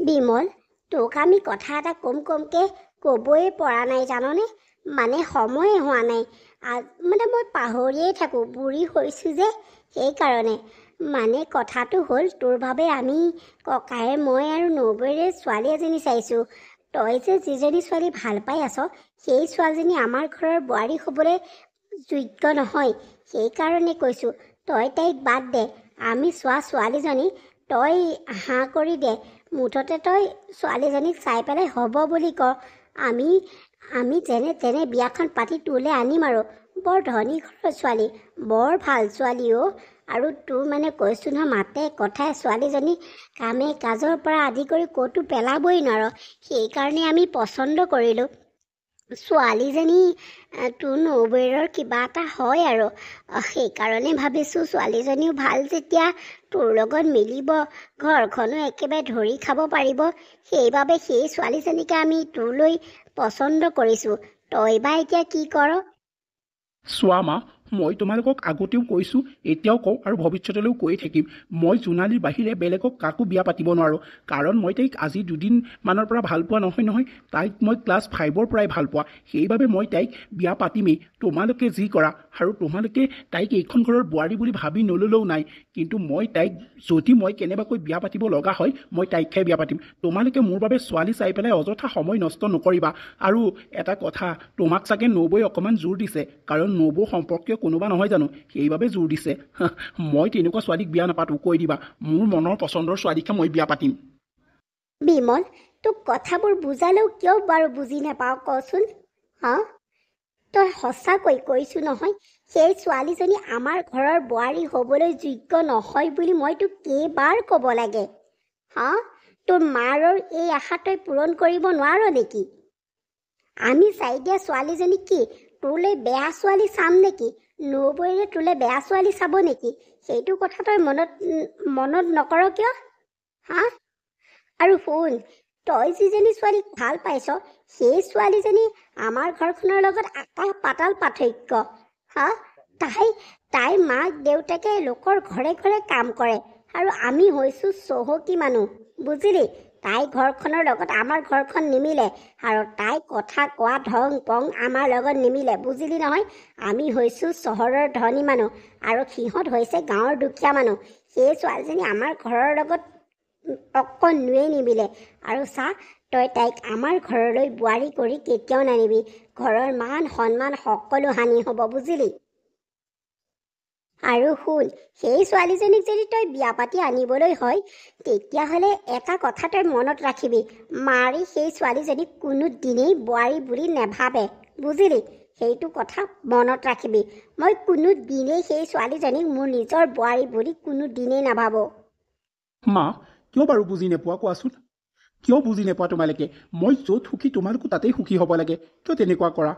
বিমল, তোক আমি কথা এটা কমকৈ ক'বই পৰা নাই জাননে। মানে সময়ে হোৱা নাই। মানে মই পাহৰিয়েই থাকোঁ, বুঢ়ী হৈছোঁ যে সেইকাৰণে। মানে কথাটো হ'ল, তোৰ বাবে আমি ককায়ে মই আৰু নবৌৰে ছোৱালী এজনী চাইছোঁ। তই যে যিজনী ছোৱালী ভাল পাই আছ, সেই ছোৱালীজনী আমাৰ ঘৰৰ বোৱাৰী হ'বলৈ যোগ্য নহয়। সেইকাৰণে কৈছোঁ, তই তাইক বাদ দে। আমি চোৱা ছোৱালীজনী তই হাঁ কৰি দে। মুঠতে তই ছোৱালীজনীক চাই পেলাই হ'ব বুলি ক। আমি আমি যেনে তেনে বিয়াখন পাতি তোলৈ আনিম আৰু। বৰ ধনী ঘৰৰ ছোৱালী, বৰ ভাল ছোৱালী অ'। আৰু তোৰ মানে কৈছোঁ নহয়, মাতে কথাই ছোৱালীজনী কামে কাজৰ পৰা আদি কৰি ক'তো পেলাবই নোৱাৰ। সেইকাৰণে আমি পচন্দ কৰিলোঁ। ছোৱালীজনী তোৰ নবৌৱেৰৰ কিবা এটা হয় আৰু সেইকাৰণে ভাবিছোঁ ছোৱালীজনীও ভাল, যেতিয়া তোৰ লগত মিলিব, ঘৰখনো একেবাৰে ধৰি খাব পাৰিব, সেইবাবে সেই ছোৱালীজনীকে আমি তোলৈ পচন্দ কৰিছোঁ। তই বা এতিয়া কি কৰ? চোৱা মা, মই তোমালোকক আগতেও কৈছোঁ, এতিয়াও কওঁ আৰু ভৱিষ্যতলৈও কৈয়ে থাকিম, মই জোনালীৰ বাহিৰে বেলেগক কাকো বিয়া পাতিব নোৱাৰোঁ। কাৰণ মই তাইক আজি দুদিনমানৰ পৰা ভাল পোৱা নহয়। তাইক মই ক্লাছ 5ৰ পৰাই ভাল পোৱা। সেইবাবে মই তাইক বিয়া পাতিমেই, তোমালোকে যি কৰা। আৰু তোমালোকে তাইক এইখন ঘৰৰ বোৱাৰী বুলি ভাবি নল'লেও নাই, কিন্তু মই তাইক যদি মই কেনেবাকৈ বিয়া পাতিব লগা হয়, মই তাইকহে বিয়া পাতিম। তোমালোকে মোৰ বাবে ছোৱালী চাই পেলাই অযথা সময় নষ্ট নকৰিবা। আৰু এটা কথা, তোমাক চাগে নবৌৱে অকণমান জোৰ দিছে, কাৰণ নবৌ সম্পৰ্কীয় কোনোবা নহয় জানো, সেইবাবে জোৰ দিছে। মই তেনেকুৱা ছোৱালীক বিয়া নাপাতো, কৈ দিবা। মোৰ মনৰ পচন্দৰ ছোৱালীকহে মই বিয়া পাতিম। বিমল, তোক কথাবোৰ বুজালেও কিয় বাৰু বুজি নাপাওঁ কচোন? হা, তই সঁচাকৈ কৈছোঁ নহয়, সেই ছোৱালীজনী আমাৰ ঘৰৰ বোৱাৰী হ'বলৈ যোগ্য নহয় বুলি মই তোক কেইবাৰ ক'ব লাগে? হা, তোৰ মাৰৰ এই আশা তই পূৰণ কৰিব নোৱাৰ নেকি? আমি চাই দিয়া ছোৱালীজনী কি তোলৈ বেয়া ছোৱালী চাম নেকি? নবৌৱেৰে তোলৈ বেয়া ছোৱালী চাব নেকি? সেইটো কথা তই মনত নকৰ কিয়? হা, আৰু শুন, তই যিজনী ছোৱালীক ভাল পাইছ, সেই ছোৱালীজনী আমাৰ ঘৰখনৰ লগত আকাশ পাতাল পাৰ্থক্য। হা, তাই মাক দেউতাকে লোকৰ ঘৰে ঘৰে কাম কৰে, আৰু আমি হৈছোঁ চহকী মানুহ, বুজিলি? তাই ঘৰখনৰ লগত আমাৰ ঘৰখন নিমিলে, আৰু তাই কথা কোৱা ঢং পং আমাৰ লগত নিমিলে, বুজিলি নহয়? আমি হৈছোঁ চহৰৰ ধনী মানুহ, আৰু সিহঁত হৈছে গাঁৱৰ দুখীয়া মানুহ। সেই ছোৱালীজনী আমাৰ ঘৰৰ লগত অকণোৱেই নিমিলে। আৰু চা, তই তাইক আমাৰ ঘৰলৈ বোৱাৰী কৰি কেতিয়াও নানিবি। ঘৰৰ মান সন্মান সকলো হানি হ'ব, বুজিলি? আৰু শুন, সেই ছোৱালীজনীক যদি তই বিয়া পাতি আনিবলৈ হয়, তেতিয়াহ'লে এটা কথা তই মনত ৰাখিবি, মাৰি সেই ছোৱালীজনীক কোনো দিনেই বোৱাৰী বুলি নেভাবে, বুজিলি? সেইটো কথা মনত ৰাখিবি। মই কোনো দিনেই সেই ছোৱালীজনীক মোৰ নিজৰ বোৱাৰী বুলি কোনো দিনেই নাভাবোঁ। মা, কিয় বাৰু বুজি নোপোৱা কোৱাচোন? কিয় বুজি নোপোৱা তোমালোকে? মই য'ত সুখী তোমালোকো তাতেই সুখী হ'ব লাগে, কিয় তেনেকুৱা কৰা?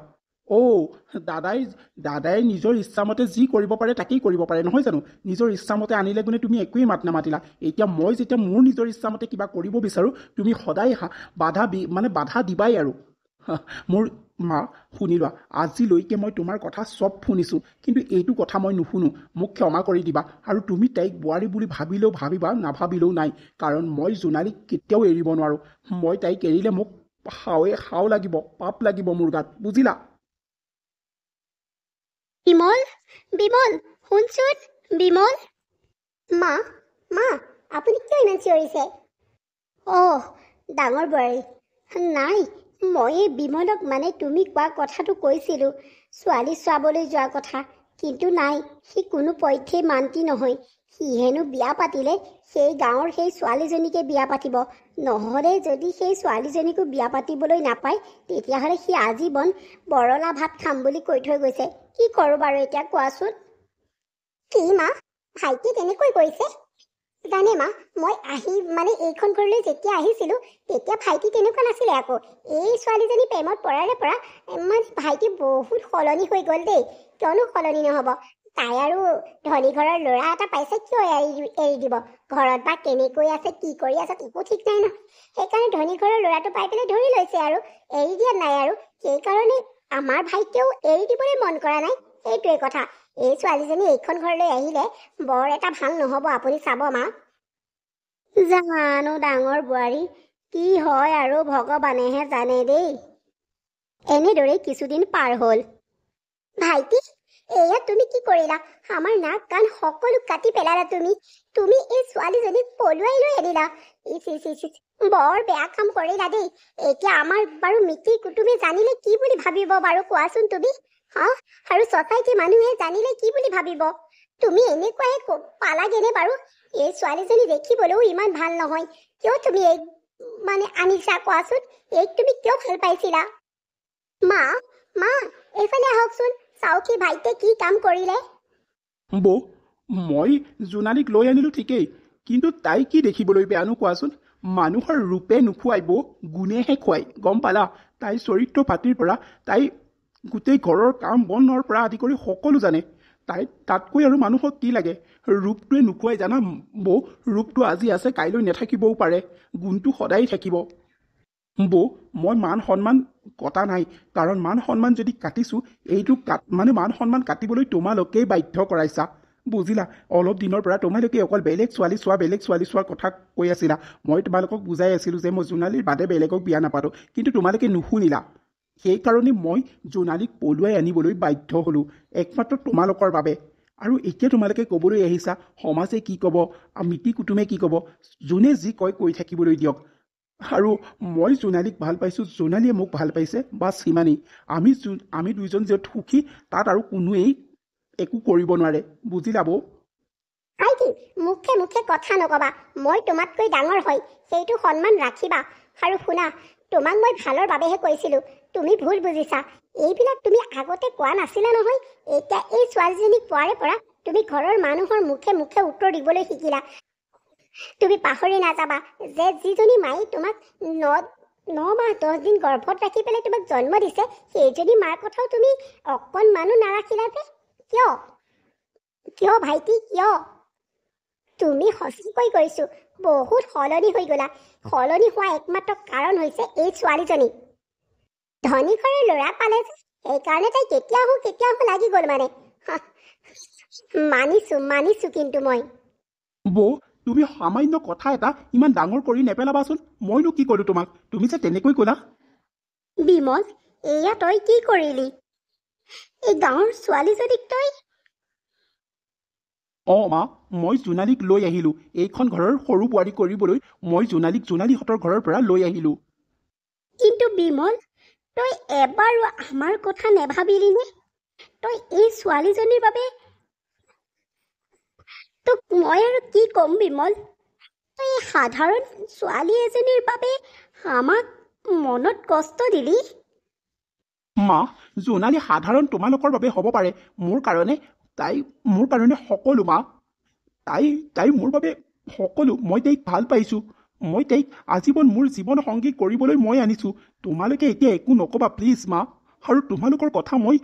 দাদাই নিজৰ ইচ্ছামতে যি কৰিব পাৰে তাকেই কৰিব পাৰে, নহয় জানো? নিজৰ ইচ্ছামতে আনিলে গুণে তুমি একোৱেই মাত নামাতিলা। এতিয়া মই যেতিয়া মোৰ নিজৰ ইচ্ছামতে কিবা কৰিব বিচাৰোঁ, তুমি সদায় বাধা দিবাই আৰু। মোৰ মা, শুনি লোৱা, আজিলৈকে মই তোমাৰ কথা চব শুনিছোঁ, কিন্তু এইটো কথা মই নুশুনো। মোক ক্ষমা কৰি দিবা। আৰু তুমি তাইক বোৱাৰী বুলি ভাবিলেও ভাবিবা, নাভাবিলেও নাই, কাৰণ মই জোনালীক কেতিয়াও এৰিব নোৱাৰোঁ। মই তাইক এৰিলে মোক সাও লাগিব, পাপ লাগিব মোৰ গাত, বুজিলা? বিমল, শুনচোন, বিমল। মা, আপুনি কিয় ইমান চিঞৰিছে? ডাঙৰ বোৱাৰী। নাই, মই এই বিমলক মানে তুমি কোৱা কথাটো কৈছিলোঁ, ছোৱালী চোৱাবলৈ যোৱা কথা। কিন্তু নাই, সি কোনো পধ্যেই মান্তি নহয়। সি হেনো বিয়া পাতিলে সেই গাঁৱৰ সেই ছোৱালীজনীকে বিয়া পাতিব। নহ'লে যদি সেই ছোৱালীজনীকো বিয়া পাতিবলৈ নাপায়, তেতিয়াহ'লে সি আজীৱন বৰলা ভাত খাম বুলি কৈ থৈ গৈছে। কি কৰোঁ বাৰু এতিয়া কোৱাচোন? কি মা, ভাইটি তেনেকৈ কৈছে? জানে মা, মই এইখন ঘৰলৈ যেতিয়া আহিছিলোঁ, তেতিয়া ভাইটি তেনেকুৱা নাছিলে আকৌ। এই ছোৱালীজনী প্ৰেমত পৰাৰে পৰা ভাইটি বহুত সলনি হৈ গ'ল দেই। কিয়নো সলনি নহ'ব? তাই আৰু ধনী ঘৰৰ ল'ৰা এটা পাইছে, কিয় এৰি দিব? ঘৰত বা কেনেকৈ আছে, কি কৰি আছে, একো ঠিক নাই নহয়। সেইকাৰণে ধনী ঘৰৰ ল'ৰাটো পাই পেলাই ধৰি লৈছে আৰু, এৰি দিয়া নাই আৰু। সেইকাৰণে আমাৰ ভাইটিয়েও এৰি দিবলৈ মন কৰা নাই, সেইটোৱে কথা। এই ছোৱালীজনী এইখন ঘৰলৈ আহিলে বৰ এটা ভাল নহ'ব, আপুনি চাব মা। জানো ডাঙৰ বোৱাৰী, কি হয় আৰু ভগৱানেহে জানে দেই। এনেদৰে কিছুদিন পাৰ হ'ল। ভাইটি, এয়া তুমি কি কৰিলা? আমাৰ নাক কাণ সকলো কাটি পেলালা তুমি। তুমি এই ছোৱালীজনীক পলুৱাই লৈ আনিলা। ইচ ইচ ইচ ইচ, বৰ বেয়া কাম কৰিলা দেই। এতিয়া আমাৰ বাৰু মিতিৰ কুটুমে জানিলে কি বুলি ভাবিব বাৰু কোৱাচোন তুমি? হা? আৰু ছচাইটি মানুহে জানিলে কি বুলি ভাবিব? তুমি এনেকুৱাই পালাগেনে বাৰু? এই ছোৱালীজনী দেখিবলৈও ইমান ভাল নহয়। কিয় তুমি এই আনিছা কোৱাচোন? এইক তুমি কিয় ভাল পাইছিলা? মা, মা, এইফালে আহকচোন। চাওক কি ভাইটিয়ে কি কাম কৰিলে। বৌ, মই জোনালীক লৈ আনিলোঁ ঠিকেই, কিন্তু তাই কি দেখিবলৈ বেয়ানো কোৱাচোন? মানুহৰ ৰূপে নোখোৱাই বৌ, গুণেহে খুৱাই, গম পালা? তাইৰ চৰিত্ৰ পাতিৰ পৰা তাই গোটেই ঘৰৰ কাম বনৰ পৰা আদি কৰি সকলো জানে। তাই তাতকৈ আৰু মানুহক কি লাগে? ৰূপটোৱে নোখোৱাই জানা বৌ, ৰূপটো আজি আছে কাইলৈ নাথাকিবও পাৰে, গুণটো সদায় থাকিব। বৌ, মই মান সন্মান কটা নাই, কাৰণ মান সন্মান যদি কাটিছোঁ, এইটো মান সন্মান কাটিবলৈ তোমালোকেই বাধ্য কৰাইছা, বুজিলা? অলপ দিনৰ পৰা তোমালোকে অকল বেলেগ ছোৱালী চোৱাৰ কথা কৈ আছিলা। মই তোমালোকক বুজাই আছিলোঁ যে মই জোনালীৰ বাদে বেলেগক বিয়া নাপাতোঁ, কিন্তু তোমালোকে নুশুনিলা। সেইকাৰণে মই জোনালীক পলুৱাই আনিবলৈ বাধ্য হ'লোঁ, একমাত্ৰ তোমালোকৰ বাবে। আৰু এতিয়া তোমালোকে ক'বলৈ আহিছা সমাজে কি ক'ব, মিতিৰ কুটুমে কি ক'ব। যোনে যি কয় কৈ থাকিবলৈ দিয়ক। আৰু মই জোনালীক ভাল পাইছোঁ, জোনালীয়ে মোক ভাল পাইছে, বাছ সিমানেই। আমি দুইজন য'ত সুখী, তাত আৰু কোনোৱেই একো কৰিব নোৱাৰে, বুজিলা বৌ? ভাইটি, মুখে মুখে কথা নকবা। মই তোমাতকৈ ডাঙৰ হয়, সেইটো সন্মান ৰাখিবা। আৰু শুনা, তোমাক মই ভালৰ বাবেহে কৈছিলোঁ, তুমি ভুল বুজিছা। এইবিলাক তুমি আগতে কোৱা নাছিলা নহয়। এতিয়া এই ছোৱালীজনীক পোৱাৰে পৰা তুমি ঘৰৰ মানুহৰ মুখে মুখে উত্তৰ দিবলৈ শিকিলা। তুমি পাহৰি নাযাবা যে যিজনী মায়ে তোমাক ন মাহ 10 দিন গৰ্ভত ৰাখি পেলাই তোমাক জন্ম দিছে, সেইজনী মাৰ কথাও তুমি অকণমানো নাৰাখিলা যে? কিয়? কিয় ভাইটি, কিয়? তুমি সঁচাকৈ কৈছোঁ, বহুত সলনি হৈ গলা। সলনি হোৱা একমাত্ৰ কাৰণ হৈছে এই ছোৱালীজনী। ধনী ঘৰৰ ল'ৰা পালে যে, সেইকাৰণে তাই কেতিয়া আহোঁ লাগি গ'ল মানে। মানিছো কিন্তু মই। বৌ, তুমি সামান্য কথা এটা ইমান ডাঙৰ কৰি নেপেলাবাচোন। মইনো কি ক'লোঁ তোমাক? তুমি যে তেনেকৈ ক'লা। বিমল, এয়া তই কি কৰিলি? এই গাঁৱৰ ছোৱালীজনীক তই? মা, মই জোনালীক লৈ আহিলোঁ। এইখন ঘৰৰ সৰু বোৱাৰী কৰিবলৈ মই জোনালীহঁতৰ ঘৰৰ পৰা লৈ আহিলোঁ। কিন্তু বিমল, তই এবাৰো আমাৰ কথা নেভাবিলিনে? তই এই ছোৱালীজনীৰ বাবে, তোক মই আৰু কি ক'ম বিমল? তই এই সাধাৰণ ছোৱালী এজনীৰ বাবে আমাক মনত কষ্ট দিলি। মা, জোনালী সাধাৰণ তোমালোকৰ বাবে হ'ব পাৰে, মোৰ কাৰণে সকলো মা। তাই মোৰ বাবে সকলো। মই তাইক ভাল পাইছোঁ। মই তাইক আজীৱন মোৰ জীৱন সংগী কৰিবলৈ মই আনিছোঁ। তোমালোকে এতিয়া একো নক'বা প্লিজ মা। আৰু তোমালোকৰ কথা মই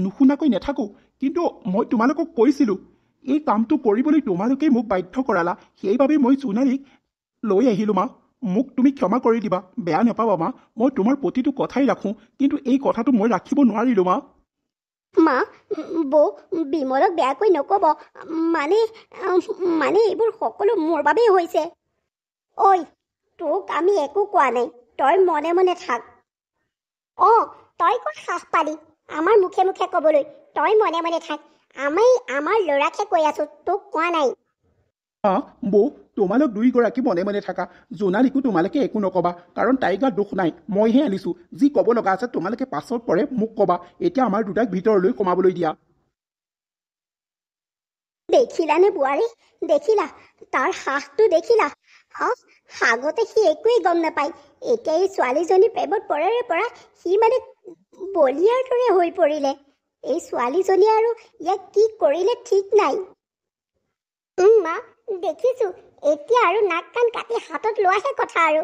নুশুনাকৈ নাথাকোঁ, কিন্তু মই তোমালোকক কৈছিলোঁ, এই কামটো কৰিবলৈ তোমালোকেই মোক বাধ্য কৰালা। সেইবাবে মই জোনালীক লৈ আহিলোঁ মা। মোক তুমি ক্ষমা কৰি দিবা, বেয়া নাপাবা মা। মই তোমাৰ প্ৰতিটো কথাই ৰাখোঁ, কিন্তু এই কথাটো মই ৰাখিব নোৱাৰিলোঁ মা। মা, বৌ, বিমলক বেয়াকৈ নক'ব। মানে এইবোৰ সকলো মোৰ বাবেই হৈছে। ঐ, তোক আমি একো কোৱা নাই, তই মনে মনে থাক। তই ক'ত সাহ পালি আমাৰ মুখে মুখে ক'বলৈ? তই মনে মনে থাক। আমি আমাৰ ল'ৰাকহে কৈ আছোঁ, তোক কোৱা নাই। বৌ, তোমালোক দুয়োগৰাকী মনে মনে থাকা। জোনালীকো তোমালোকে একো নক'বা, কাৰণ তাইৰ গাত দোষ নাই। মইহে আনিছোঁ। যি ক'ব লগা আছে তোমালোকে পাছত পৰে মোক ক'বা। এতিয়া আমাৰ দুটাক ভিতৰলৈ সোমাবলৈ দিয়া। দেখিলানে বোৱাৰী? দেখিলা তাৰ সাহটো? দেখিলা? আগতে সি একোৱেই গম নাপায়, এতিয়া এই ছোৱালীজনীৰ প্ৰেমত পৰাৰে পৰা সি বলিয়াৰ দৰে হৈ পৰিলে। এই ছোৱালীজনীয়ে আৰু ইয়াক কি কৰিলে ঠিক নাই। মা, দেখিছোঁ। এতিয়া আৰু নাক কাণ কাটি হাতত লোৱাহে কথা আৰু।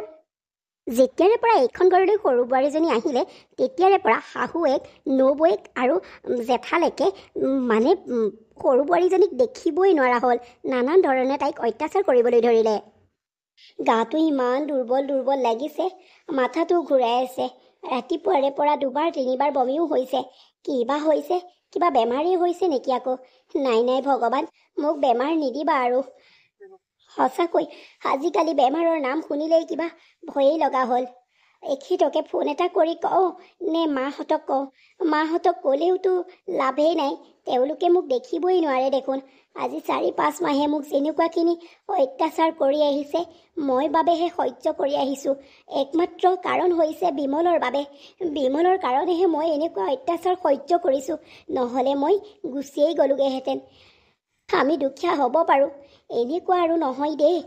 যেতিয়াৰে পৰা এইখন ঘৰলৈ সৰু বোৱাৰীজনী আহিলে, তেতিয়াৰে পৰা শাহুৱেক, নবৌৱেক আৰু জেঠালেকে সৰু বোৱাৰীজনীক দেখিবই নোৱাৰা হ'ল। নানান ধৰণে তাইক অত্যাচাৰ কৰিবলৈ ধৰিলে। গাটো ইমান দুৰ্বল লাগিছে, মাথাটো ঘূৰাই আছে। ৰাতিপুৱাৰে পৰা 2-3বাৰ বমিও হৈছে। কিবা হৈছে? কিবা বেমাৰেই হৈছে নেকি আকৌ? নাই ভগৱান, মোক বেমাৰ নিদিবা আৰু। সঁচাকৈ আজিকালি বেমাৰৰ নাম শুনিলেই কিবা ভয়েই লগা হ'ল। এখেতকে ফোন এটা কৰি কওঁ নে মাহঁতক কওঁ? মাহঁতক ক'লেওতো লাভেই নাই, তেওঁলোকে মোক দেখিবই নোৱাৰে দেখোন। আজি 4-5 মাহে মোক যেনেকুৱাখিনি অত্যাচাৰ কৰি আহিছে, মই বাবেহে সহ্য কৰি আহিছোঁ। একমাত্ৰ কাৰণ হৈছে বিমলৰ বাবে। বিমলৰ কাৰণেহে মই এনেকুৱা অত্যাচাৰ সহ্য কৰিছোঁ, নহ'লে মই গুচিয়েই গ'লোগৈহেঁতেন। আমি দুখীয়া হ'ব পাৰোঁ, এনেকুৱা আৰু নহয় দেই।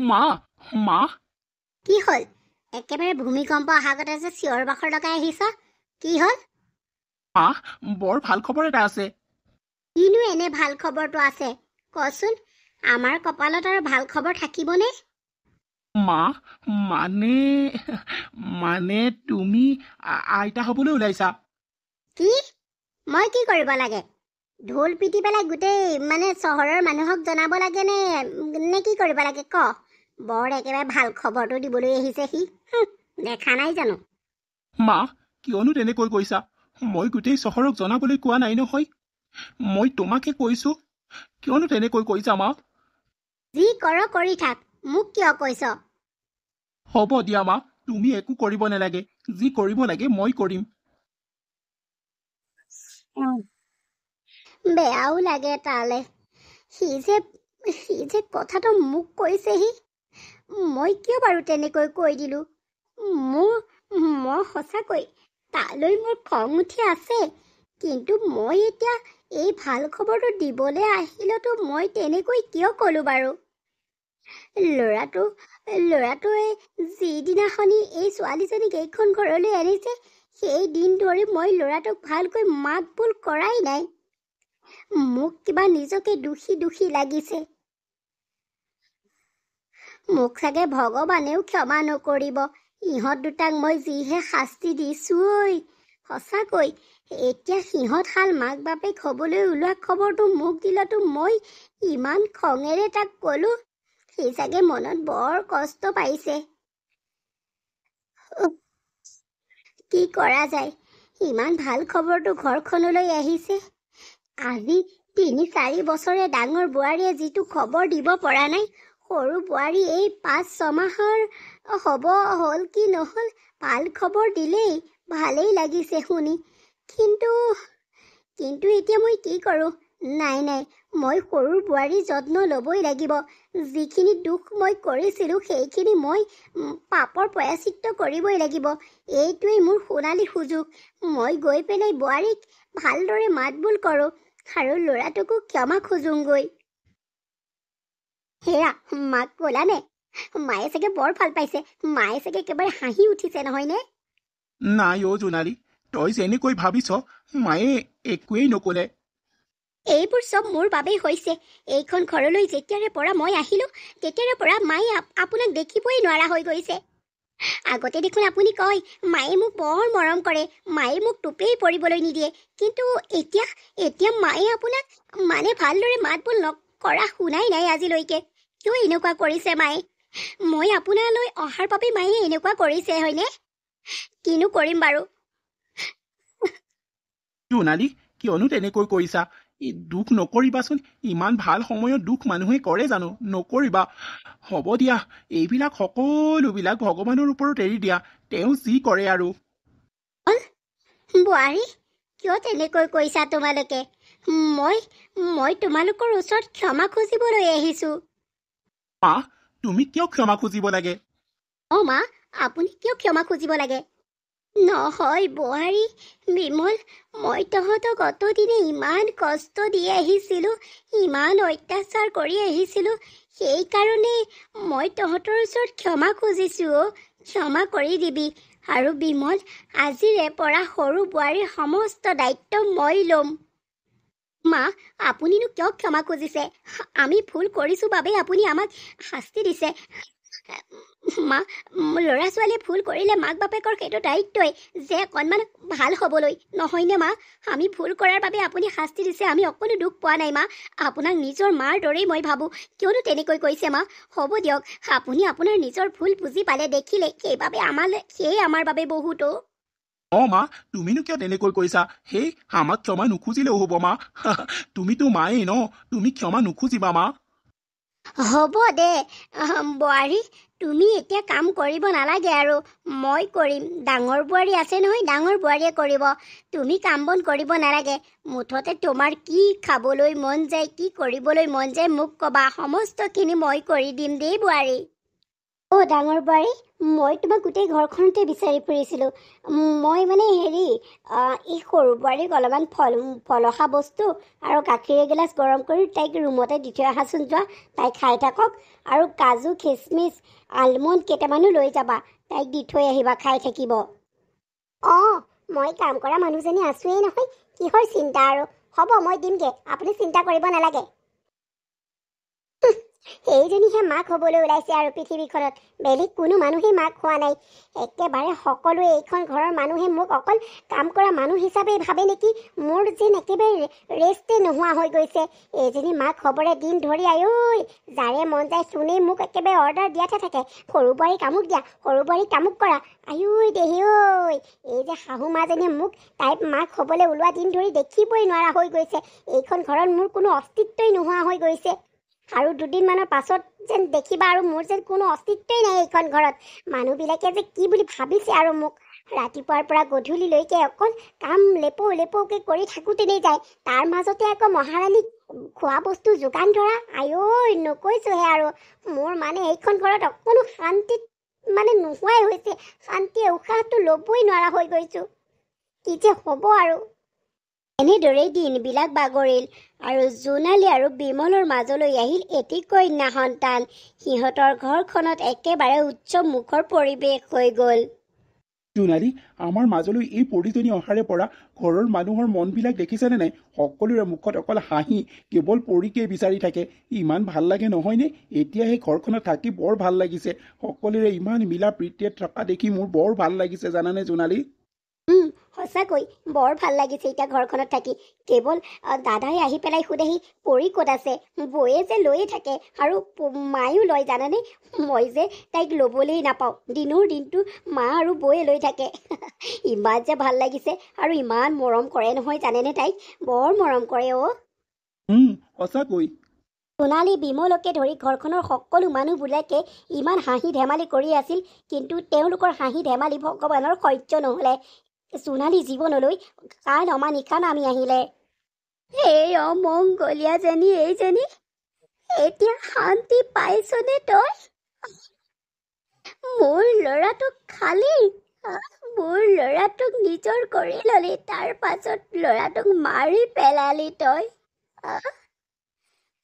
মা মা কি হ'ল? একেবাৰে ভূমিকম্প অহাগতে যে চিঞৰ বাখৰ লগাই আহিছ, কি হ'ল? মা, বৰ ভাল খবৰ এটা আছে। কিনো এনে ভাল খবৰটো আছে কচোন? আমাৰ কপালত আৰু ভাল খবৰ থাকিবনে? মা, মানে মানে তুমি আইতা হ'বলৈ ওলাইছা। কি? মই কি কৰিব লাগে? ঢোল পিটি পেলাই গোটেই চহৰৰ মানুহক জনাব লাগে নে কি কৰিব লাগে ক? বৰ একেবাৰে ভাল খবৰটো দিবলৈ আহিছে সি। দেখা নাই জানো? মা, কিয়নো তেনেকৈ কৈছা? মই গোটেই চহৰক জনাবলৈ কোৱা নাই নহয়, মই তোমাকে কৈছোঁ। কিয়নো তেনেকৈ কৈছা মা? যি কৰ কৰি থাক, মোক কিয় কৈছ? হ'ব দিয়া মা, তুমি একো কৰিব নালাগে। যি কৰিব লাগে মই কৰিম। বেয়াও লাগে তালে। সি যে কথাটো মোক কৈছেহি, মই কিয় বাৰু তেনেকৈ কৈ দিলোঁ? মই সঁচাকৈ তালৈ মোৰ খং উঠি আছে, কিন্তু মই এতিয়া এই ভাল খবৰটো দিবলৈ আহিলেতো মই তেনেকৈ কিয় ক'লোঁ বাৰু? ল'ৰাটোৱে যিদিনাখনি এই ছোৱালীজনীক এইখন ঘৰলৈ আনিছে, সেই দিন ধৰি মই ল'ৰাটোক ভালকৈ মাত বোল কৰাই নাই। মোক কিবা নিজকে দোষী লাগিছে। মোক চাগে ভগৱানেও ক্ষমা নকৰিব। ইহঁত দুটাক মই যিহে শাস্তি দিছোঁ ঐ। সঁচাকৈ এতিয়া সিহঁত মাক বাপেক হ'বলৈ ওলোৱা খবৰটো মোক দিলতো মই ইমান খঙেৰে তাক ক'লোঁ। সি চাগে মনত বৰ কষ্ট পাইছে। কি কৰা যায়? ইমান ভাল খবৰটো ঘৰখনলৈ আহিছে। আজি 3-4 বছৰে ডাঙৰ বোৱাৰীয়ে যিটো খবৰ দিব পৰা নাই, সৰু বোৱাৰী এই 5-6 মাহৰ হ'ল কি নহ'ল ভাল খবৰ দিলেই। ভালেই লাগিছে শুনি। কিন্তু এতিয়া মই কি কৰোঁ? নাই, মই সৰু বোৱাৰীৰ যত্ন ল'বই লাগিব। যিখিনি দুখ মই কৰিছিলোঁ সেইখিনি মই পাপৰ প্ৰায়শ্চিত্ত কৰিবই লাগিব। এইটোৱেই মোৰ সোণালী সুযোগ। মই গৈ পেলাই বোৱাৰীক ভালদৰে মাত বোল কৰোঁ আৰু ল'ৰাটোকো ক্ষমা খোজোংগৈ। হেৰা, মাক ক'লানে? মায়ে চাগে বৰ ভাল পাইছে। মায়ে চাগে একেবাৰে হাঁহি উঠিছে নহয়নে? নাই অ' জোনালী, তই যেনেকৈ ভাবিছ মায়ে একোৱেই নক'লে। এইবোৰ চব মোৰ বাবেই হৈছে। এইখন ঘৰলৈ যেতিয়াৰে পৰা মই আহিলোঁ, তেতিয়াৰে পৰা মায়ে আপোনাক দেখিবই নোৱাৰা হৈ গৈছে। আগতে দেখোন আপুনি কয় মায়ে মোক বৰ মৰম কৰে, মায়ে মোক টোপেই পৰিবলৈ নিদিয়ে। কিন্তু এতিয়া মায়ে আপোনাক ভালদৰে মাত বোল নকৰা শুনাই নাই আজিলৈকে। কিয় এনেকুৱা কৰিছে মায়ে? মই আপোনালৈ অহাৰ বাবে মায়ে এনেকুৱা কৰিছে হয়নে? কিনো কৰিম বাৰু? জোনালী, কিয়নো তেনেকৈ কৰিছা? দুখ নকৰিবাচোন। ইমান ভাল সময়ত দুখ মানুহে কৰে জানো? নকৰিবা। হ'ব দিয়া, এইবিলাক সকলোবিলাক ভগৱানৰ ওপৰত এৰি দিয়া। তেওঁ যি কৰে আৰু। বোৱাৰী, কিয় তেনেকৈ কৈছা তোমালোকে? মই তোমালোকৰ ওচৰত ক্ষমা খুজিবলৈ আহিছোঁ। মা, তুমি কিয় ক্ষমা খুজিব লাগে? অঁ মা, আপুনি কিয় ক্ষমা খুজিব লাগে? নহয় বোৱাৰী, বিমল, মই তহঁতক অতদিনে ইমান কষ্ট দি আহিছিলোঁ, ইমান অত্যাচাৰ কৰি আহিছিলোঁ, সেইকাৰণে মই তহঁতৰ ওচৰত ক্ষমা খুজিছোঁ। ক্ষমা কৰি দিবি। আৰু বিমল, আজিৰে পৰা সৰু বোৱাৰীৰ সমস্ত দায়িত্ব মই ল'ম। মা, আপুনিনো কিয় ক্ষমা খুজিছে? আমি ভুল কৰিছোঁ বাবেই আপুনি আমাক শাস্তি দিছে। মা, ল'ৰা ছোৱালীয়ে ভুল কৰিলে মাক বাপেকৰ সেইটো দায়িত্বই যে অকণমান ভাল হ'বলৈ, নহয়নে মা? আমি ভুল কৰাৰ বাবে আপুনি শাস্তি দিছে, আমি অকণো দুখ পোৱা নাই মা। আপোনাক নিজৰ মাৰ দৰেই মই ভাবোঁ। কিয়নো তেনেকৈ কৈছে মা? হ'ব দিয়ক, আপুনি আপোনাৰ নিজৰ ভুল বুজি পালে দেখিলে, সেয়ে আমাৰ বাবে বহুতো অঁ মা, তুমিনো কিয় তেনেকৈ কৈছা? সেই আমাক ক্ষমা নুখুজিলেও হ'ব মা। তুমিতো মায়েই ন, তুমি ক্ষমা নুখুজিবা মা। হ'ব দে বোৱাৰী, তুমি এতিয়া কাম কৰিব নালাগে আৰু মই কৰিম। ডাঙৰ বোৱাৰী আছে নহয়, ডাঙৰ বোৱাৰীয়ে কৰিব। তুমি কাম বন কৰিব নালাগে। মুঠতে তোমাৰ কি খাবলৈ মন যায়, কি কৰিবলৈ মন যায় মোক ক'বা। সমস্তখিনি মই কৰি দিম দেই বোৱাৰী। অ' ডাঙৰ বোৱাৰী, মই তোমাক গোটেই ঘৰখনতে বিচাৰি ফুৰিছিলোঁ। মই মানে হেৰি এই সৰু বোৱাৰীক অলপমান ফলহা বস্তু আৰু গাখীৰ এগিলাচ গৰম কৰি তাইক ৰুমতে দি থৈ আহাচোন যোৱা। তাই খাই থাকক। আৰু কাজু খিচমিচ আলমণ্ড কেইটামানো লৈ যাবা, তাইক দি থৈ আহিবা, খাই থাকিব। অঁ, মই কাম কৰা মানুহজনী আছোৱেই নহয়, কিহৰ চিন্তা আৰু। হ'ব, মই দিমগে, আপুনি চিন্তা কৰিব নালাগে। এইজনীহে মাক হ'বলৈ ওলাইছে আৰু পৃথিৱীখনত। বেলেগ কোনো মানুহেই মাক হোৱা নাই। একেবাৰে সকলোৱে এইখন ঘৰৰ মানুহে মোক অকল কাম কৰা মানুহ হিচাপে ভাবে নেকি? মোৰ যেন একেবাৰে ৰেষ্টে নোহোৱা হৈ গৈছে। এইজনী মাক হ'বলৈ দিন ধৰি আঐ, যাৰে মন যায় চোনেই মোক একেবাৰে অৰ্ডাৰ দিয়াতে থাকে। সৰু বোৱাৰী কামুক দিয়া, সৰু বোৱাৰী কামুক কৰা। আঐ দেহি ঐ, এই যে শাহু মাজনীয়ে মোক তাইৰ মাক হ'বলৈ ওলোৱা দিন ধৰি দেখিবই নোৱাৰা হৈ গৈছে। এইখন ঘৰত মোৰ কোনো অস্তিত্বই নোহোৱা হৈ গৈছে। আৰু দুদিনমানৰ পাছত যেন দেখিবা আৰু মোৰ যেন কোনো অস্তিত্বই নাই এইখন ঘৰত। মানুহবিলাকে যে কি বুলি ভাবিছে আৰু মোক। ৰাতিপুৱাৰ পৰা গধূলিলৈকে অকল কাম লেপৌকে কৰি থাকোঁতেই যায়। তাৰ মাজতে আকৌ মহাৰাণীক খোৱা বস্তু যোগান ধৰা। আঐ নকৈছোহে আৰু, মোৰ মানে এইখন ঘৰত অকণো শান্তিত মানে নোহোৱাই হৈছে। শান্তিয়ে উশাহটো ল'বই নোৱাৰা হৈ গৈছোঁ। কি যে হ'ব আৰু। এনেদৰেই দিনবিলাক বাগৰিল আৰু জোনালী আৰু বিমলৰ মাজলৈ আহিল এটি কন্যা সন্তান। সিহঁতৰ ঘৰখনত একেবাৰে উৎসৱ মুখৰ পৰিৱেশ হৈ গ'ল। জোনালী, আমাৰ মাজলৈ এই পৰিজনী অহাৰে পৰা ঘৰৰ মানুহৰ মনবিলাক দেখিছেনে নাই? সকলোৰে মুখত অকল হাঁহি, কেৱল পৰিকেই বিচাৰি থাকে। ইমান ভাল লাগে নহয়নে? এতিয়া সেই ঘৰখনত থাকি বৰ ভাল লাগিছে। সকলোৰে ইমান মিলা প্ৰীতিৰে থকা দেখি মোৰ বৰ ভাল লাগিছে, জানানে জোনালী? সঁচাকৈ বৰ ভাল লাগিছে এতিয়া ঘৰখনত থাকি। কেৱল দাদাই আহি পেলাই সোধেহি পৰি ক'ত আছে। বৌয়ে যে লৈয়ে থাকে আৰু মায়ো লয় জানানে। মই যে তাইক ল'বলেই নাপাওঁ। দিনৰ দিনটো মা আৰু বৌয়ে লৈ থাকে। ইমান যে ভাল লাগিছে আৰু ইমান মৰম কৰে নহয় জানেনে তাইক। বৰ মৰম কৰে অ'। সঁচাকৈ। সোণালী বিমলকে ধৰি ঘৰখনৰ সকলো মানুহবিলাকে ইমান হাঁহি ধেমালি কৰি আছিল, কিন্তু তেওঁলোকৰ হাঁহি ধেমালি ভগৱানৰ সহ্য নহ'লে। সোণালী জীৱনলৈ কাল অমানিশা নামি আহিলে। এই অমংগলীয়াজনী এইজনী, এতিয়া শান্তি পাইছনে তই? মোৰ ল'ৰাটোক খালি, মোৰ ল'ৰাটোক নিজৰ কৰি ল'লি, তাৰ পাছত ল'ৰাটোক মাৰি পেলালি তই।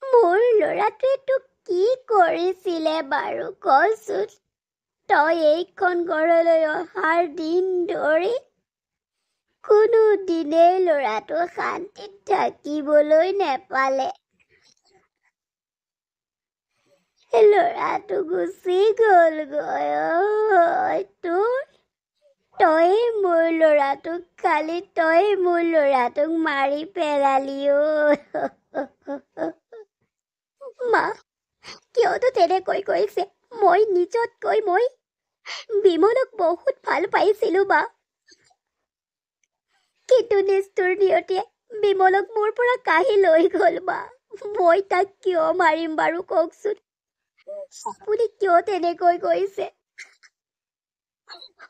মোৰ ল'ৰাটোৱে তোক কি কৰিছিলে বাৰু কচোন? তই এইখন ঘৰলৈ অহাৰ দিন ধৰি কোনো দিনেই ল'ৰাটো শান্তিত থাকিবলৈ নেপালে। ল'ৰাটো গুচি গ'লগৈ। তই মোৰ ল'ৰাটোক খালি, তই মোৰ ল'ৰাটোক মাৰি পেলালি অ'। মা, কিয়নো তেনেকৈ কৈছে? মই নিজতকৈ মই বিমলক বহুত ভাল পাইছিলোঁ মা। কিন্তু নিষ্ঠুৰ নিয়তিয়ে বিমলক মোৰ পৰা কাঢ়ি লৈ গ'ল মা। মই তাক কিয় মাৰিম বাৰু কওকচোন? আপুনি কিয় তেনেকৈ কৈছে?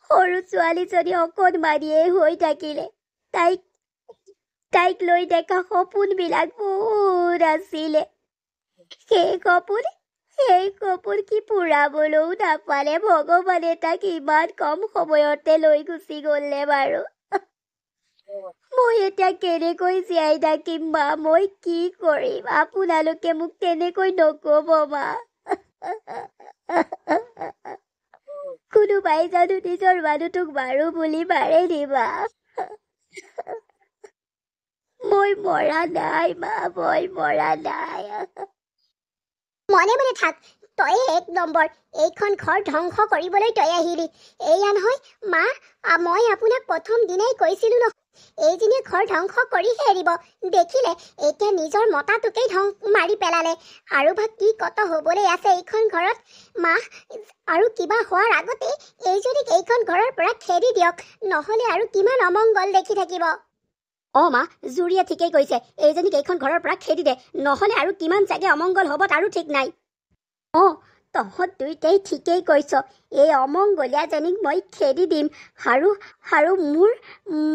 সৰু ছোৱালীজনী অকণমানিয়েই হৈ থাকিলে। তাইক লৈ দেখা সপোনবিলাক বহুত আছিলে। সেই সপোন কি পূৰাবলৈও নাপালে। ভগৱানে তাক ইমান কম সময়তে লৈ গুচি গ'লনে বাৰু? মই এতিয়া কেনেকৈ জীয়াই থাকিম মা? মই কি কৰিম? আপোনালোকে মোক তেনেকৈ নক'ব মা। কোনোবাই জানো নিজৰ মানুহটোক মাৰো বুলি মাৰে নি মা? মই মৰা নাই মা, মই মৰা নাই। মনে মনে থাক, তই এক নম্বৰ। এইখন ঘৰ ধ্বংস কৰিবলৈ তই আহিলি। এয়া নহয় মা, মই আপোনাক প্ৰথম দিনাই কৈছিলোঁ ন, এইজনীয়ে ঘৰ ধ্বংস কৰিহে এৰিব। দেখিলে এতিয়া নিজৰ মতাটোকেই মাৰি পেলালে। আৰু বা কি কত হবলৈ আছে এইখন ঘৰত। মা, আৰু কিবা হোৱাৰ আগতে এইজনীক এইখন ঘৰৰ পৰা খেদি দিয়ক, নহলে আৰু কিমান অমংগল দেখি থাকিব। মা, জুৰিয়ে ঠিকেই কৈছে, এইজনীক এইখন ঘৰৰ পৰা খেদি দে, নহলে আৰু কিমান চাগে অমংগল হ'ব তাৰো ঠিক নাই। তহঁত দুইটাই ঠিকেই কৈছ, এই অমংগলীয়াজনীক মই খেদি দিম। আৰু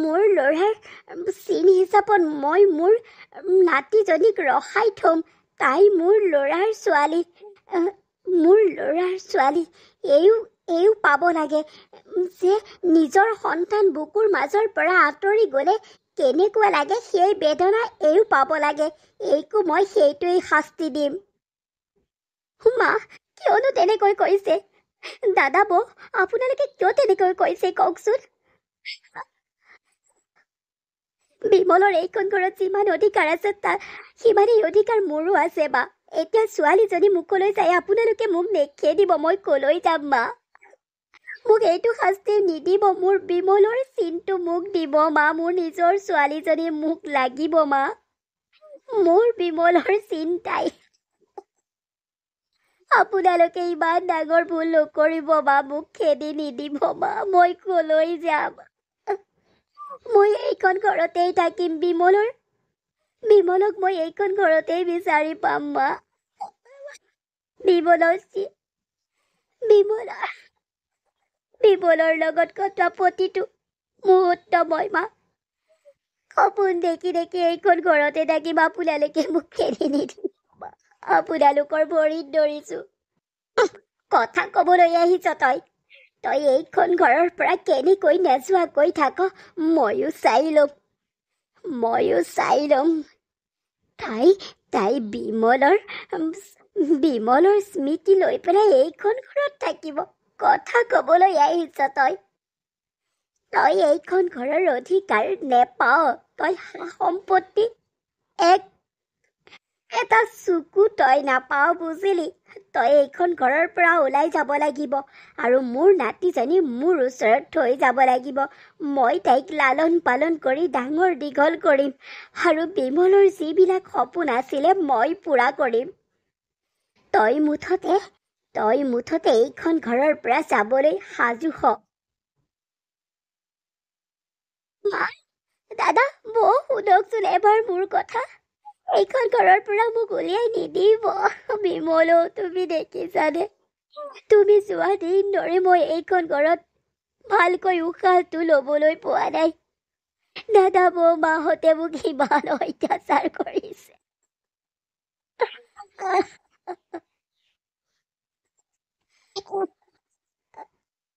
মোৰ ল'ৰাৰ চিন হিচাপত মই মোৰ নাতিজনীক ৰখাই থ'ম। তাই মোৰ ল'ৰাৰ ছোৱালী। এইও পাব লাগে যে নিজৰ সন্তান বুকুৰ মাজৰ পৰা আঁতৰি গ'লে কেনেকুৱা লাগে, সেই বেদনা এইও পাব লাগে। এইকো মই সেইটোৱেই শাস্তি দিম। মা, কিয়নো তেনেকৈ কৈছে? দাদা, বৌ, আপোনালোকে কিয় তেনেকৈ কৈছে কওকচোন? বিমলৰ এইখন ঘৰত যিমান অধিকাৰ আছে সিমানেই অধিকাৰ মোৰো আছে বা। এতিয়া ছোৱালীজনী মুখলৈ চাই আপোনালোকে মোক নেখেদিব, মই কলৈ যাম মা? মোক এইটো শাস্তি নিদিব, মোৰ বিমলৰ চিনটো মোক দিব মা। মোৰ নিজৰ ছোৱালীজনী মোক লাগিব মা, মোৰ বিমলৰ চিন্তাই। আপোনালোকে ইমান ডাঙৰ ভুল নকৰিব মা, মোক খেদি নিদিব মা, মই কলৈ যাম? মই এইখন ঘৰতেই থাকিম। বিমলক মই এইখন ঘৰতেই বিচাৰি পাম মা। বিমলৰ লগত কটোৱা প্ৰতিটো মুহূৰ্ত মই মা সপোন দেখি এইখন ঘৰতে থাকিম। আপোনালোকে মোক খেদি নিদিব, আপোনালোকৰ ভৰিত ধৰিছো। কথা কবলৈ আহিছ তই এইখন ঘৰৰ পৰা কেনেকৈ নেযোৱাকৈ থাক, ময়ো চাই ল'ম। তাই বিমলৰ স্মৃতি লৈ পেলাই এইখন ঘৰত থাকিব। কথা কবলৈ আহিছ তই এইখন ঘৰৰ অধিকাৰ নেপাও। তই সম্পত্তি এটা চুকু তই নাপাও, বুজিলি? তই এইখন ঘৰৰ পৰা ওলাই যাব লাগিব আৰু মোৰ নাতিজনী মোৰ ওচৰত থৈ যাব লাগিব। মই তাইক লালন পালন কৰি ডাঙৰ দীঘল কৰিম আৰু বিমলৰ যিবিলাক সপোন আছিলে মই পূৰা কৰিম। তই মুঠতে এইখন ঘৰৰ পৰা যাবলৈ সাজু হ। দাদা, বৌ, শুনকচোন এবাৰ মোৰ কথা। এইখন ঘৰৰ পৰা মোক উলিয়াই নিদিব। বিমলো, তুমি দেখিছানে? তুমি যোৱা দিন ধৰি মই এইখন ঘৰত ভালকৈ উশাহটো ল'বলৈ পোৱা নাই। দাদা, বৌ, মাহঁতে মোক ইমান অত্যাচাৰ কৰিছে।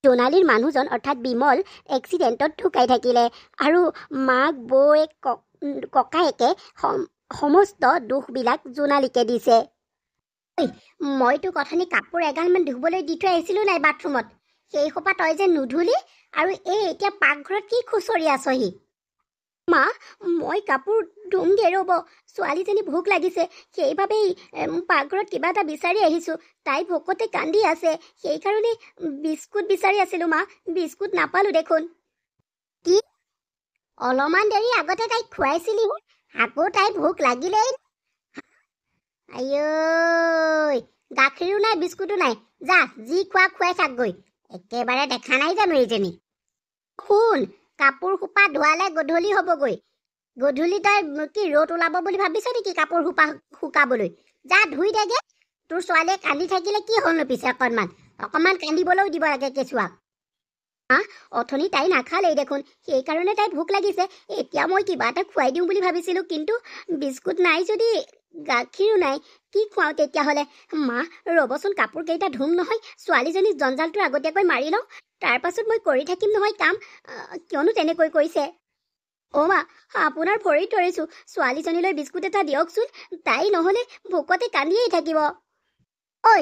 জোনালীৰ মানুহজন অৰ্থাৎ বিমল এক্সিডেণ্টত ঢুকাই থাকিলে আৰু মাক, বৌয়েক, ককায়েকে সমস্ত দুখবিলাক জোনালীকে দিছে। মই তোক অথনি কাপোৰ এগালমান ধুবলৈ দি থৈ আহিছিলো নাই বাথৰুমত? সেই সোপা তই যে নুধুলি, আৰু এতিয়া পাকঘৰত কি খুচৰি আছহি? মা, মই কাপোৰ ধুমগে ৰ'ব, ছোৱালীজনী ভোক লাগিছে, সেইবাবেই পাকঘৰত কিবা এটা বিচাৰি আহিছো। তাই ভোকতে কান্দি আছে, সেইকাৰণে বিস্কুট বিচাৰি আছিলো মা। বিস্কুট নাপালো দেখোন। কি? অলপমান দেৰি আগতে তাইক খুৱাইছিলি, আকৌ তাই ভোক লাগিলেই? আইঐ, গাখীৰো নাই, বিস্কুটো নাই। যা, যি খোৱা খুৱাই থাকগৈ। একেবাৰে দেখা নাই জানো এইজনী? শুন, কাপোৰ সোপা ধোৱালে গধূলি হ'বগৈ। গধূলি তই কি ৰ'দ ওলাব বুলি ভাবিছ নেকি কাপোৰ সোপা শুকাবলৈ? যা, ধুই দেগে। তোৰ ছোৱালীয়ে কান্দি থাকিলে কি হ'লনো পিছে? অকণমান কান্দিবলৈও দিব লাগে কেঁচুৱাক। অথনি তাই নাখালেই দেখোন, সেইকাৰণে তাই ভোক লাগিছে। এতিয়া মই কিবা এটা খুৱাই দিওঁ বুলি ভাবিছিলো, কিন্তু বিস্কুট নাই যদি গাখীৰো নাই, কি খুৱাওঁ তেতিয়াহ'লে? মা, ৰ'বচোন, কাপোৰ কেইটা ধুম নহয়, ছোৱালীজনীক জঞ্জালটো আগতীয়াকৈ মাৰি লওঁ, তাৰ পাছত মই কৰি থাকিম নহয় কাম। কিয়নো তেনেকৈ কৈছে? মা, আপোনাৰ ভৰিত ধৰিছো, ছোৱালীজনীলৈ বিস্কুট এটা দিয়কচোন, তাই নহ'লে ভোকতে কান্দিয়েই থাকিব। ঐ,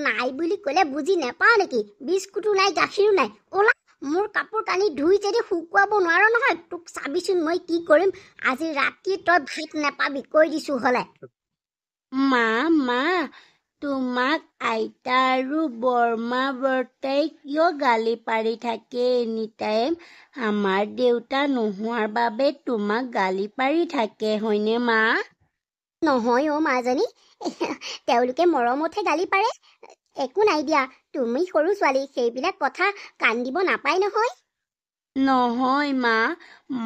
নাই বুলি ক'লে বুজি নেপাওঁ নেকি? বিস্কুটো নাই, গাখীৰো নাই, ওলা। মোৰ কাপোৰ কানি ধুই যদি শুকুৱাব নোৱাৰ নহয়, তোক চাবিচোন মই কি কৰিম। আজি ৰাতি তই ভাত নেপাবি, কৈ দিছো হ'লে। মা, তোমাক আইতা আৰু বৰমা বৰ্তাই কিয় গালি পাৰি থাকে এনিটাইম? আমাৰ দেউতা নোহোৱাৰ বাবে তোমাক গালি পাৰি থাকে হয়নে মা? নহয় অ' মাজনী, তেওঁলোকে মৰমতহে গালি পাৰে। একো নাই দিয়া, তুমি সৰু ছোৱালী, সেইবিলাক কথা কাণ দিব নাপায় নহয়। নহয় মা,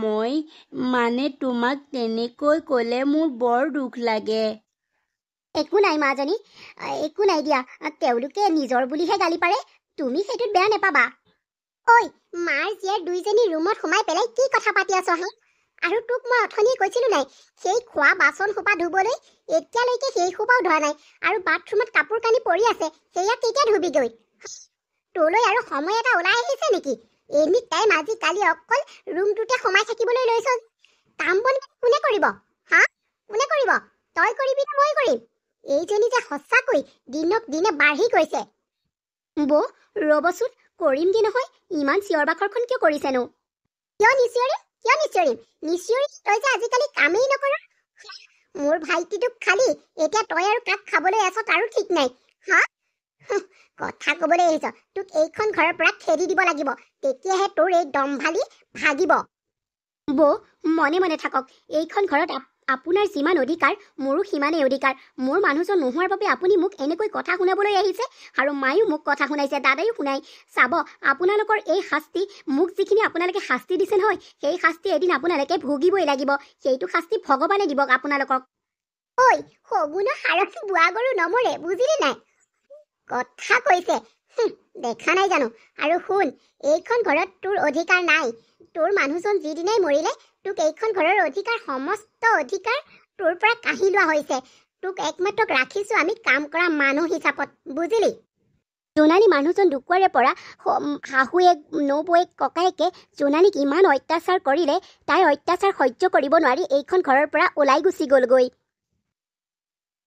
মই মানে তোমাক তেনেকৈ ক'লে মোৰ বৰ দুখ লাগে। একো নাই মাজনী, একো নাই দিয়া, তেওঁলোকে নিজৰ বুলিহে গালি পাৰে, তুমি সেইটোত বেয়া নেপাবা। ঐ, মাৰ জীয়েৰ দুইজনী ৰুমত সোমাই পেলাই কি কথা পাতি আছ হে? আৰু তোক মই অথনি কৈছিলো নাই, সেই খোৱা বাচন সোপা ধুবলৈ, এতিয়ালৈকে সেই সোপাও ধৰা নাই, আৰু বাথৰুমত কাপোৰ কানি পৰি আছে, সেয়া কেতিয়া ধুবিগৈ? তোলৈ আৰু সময় এটা ওলাই আহিছে নেকি? এনি টাইম আজিকালি অকল ৰুমটোতে সোমাই থাকিবলৈ লৈছ। কাম বন কোনে কৰিব? হা, কোনে কৰিব? তই কৰিবি নে মই কৰিম? এইজনী যে সঁচাকৈ দিনক দিনে বাঢ়ি গৈছে। বৌ, ৰ'বচোন, কৰিমগে নহয়, ইমান চিঞৰ বাখৰখন কিয় কৰিছেনো? কিয় নিচিঞৰিম? কিয় নিচিঞৰিম? নিচিঞৰি তই যে আজিকালি কামেই নকৰ। মোৰ ভাইটিটোক খালি এতিয়া তই আৰু কাক খাবলৈ আছ তাৰো ঠিক নাই। হা, কথা ক'বলৈ আহিছ, তোক এইখন ঘৰৰ পৰা খেদি দিব লাগিব, তেতিয়াহে তোৰ এই দম্ভালি ভাগিব। বৌ, মনে মনে থাকক, এইখন ঘৰত আপোনাৰ যিমান অধিকাৰ মোৰো সিমানেই অধিকাৰ। মোৰ মানুহজন নোহোৱাৰ বাবে আপুনি মোক এনেকৈ কথা শুনাবলৈ আহিছে, আৰু মায়েও মোক কথা শুনাইছে, দাদায়ো শুনাই। চাব, আপোনালোকৰ এই শাস্তি, মোক যিখিনি আপোনালোকে শাস্তি দিছে নহয়, সেই শাস্তি এদিন আপোনালোকে ভুগিবই লাগিব। সেইটো শাস্তি ভগৱানে দিব আপোনালোকক। ঐ, শগুনৰ হাৰত বুঢ়া গৰু নমৰে, বুজিলি নাই? কথা কৈছে, দেখা নাই জানো? আৰু শুন, এইখন ঘৰত তোৰ অধিকাৰ নাই। তোৰ মানুহজন যিদিনাই মৰিলে, তোক এইখন ঘৰৰ অধিকাৰ, সমস্ত অধিকাৰ তোৰ পৰা কাঢ়ি লোৱা হৈছে। তোক একমাত্ৰ ৰাখিছো আমি কাম কৰা মানুহ হিচাপত, বুজিলি? জোনালী মানুহজন ঢুকুৱাৰে পৰা শাহুৱেক, নবৌৱেক, ককায়েকে জোনালীক ইমান অত্যাচাৰ কৰিলে, তাই অত্যাচাৰ সহ্য কৰিব নোৱাৰি এইখন ঘৰৰ পৰা ওলাই গুচি গ'লগৈ।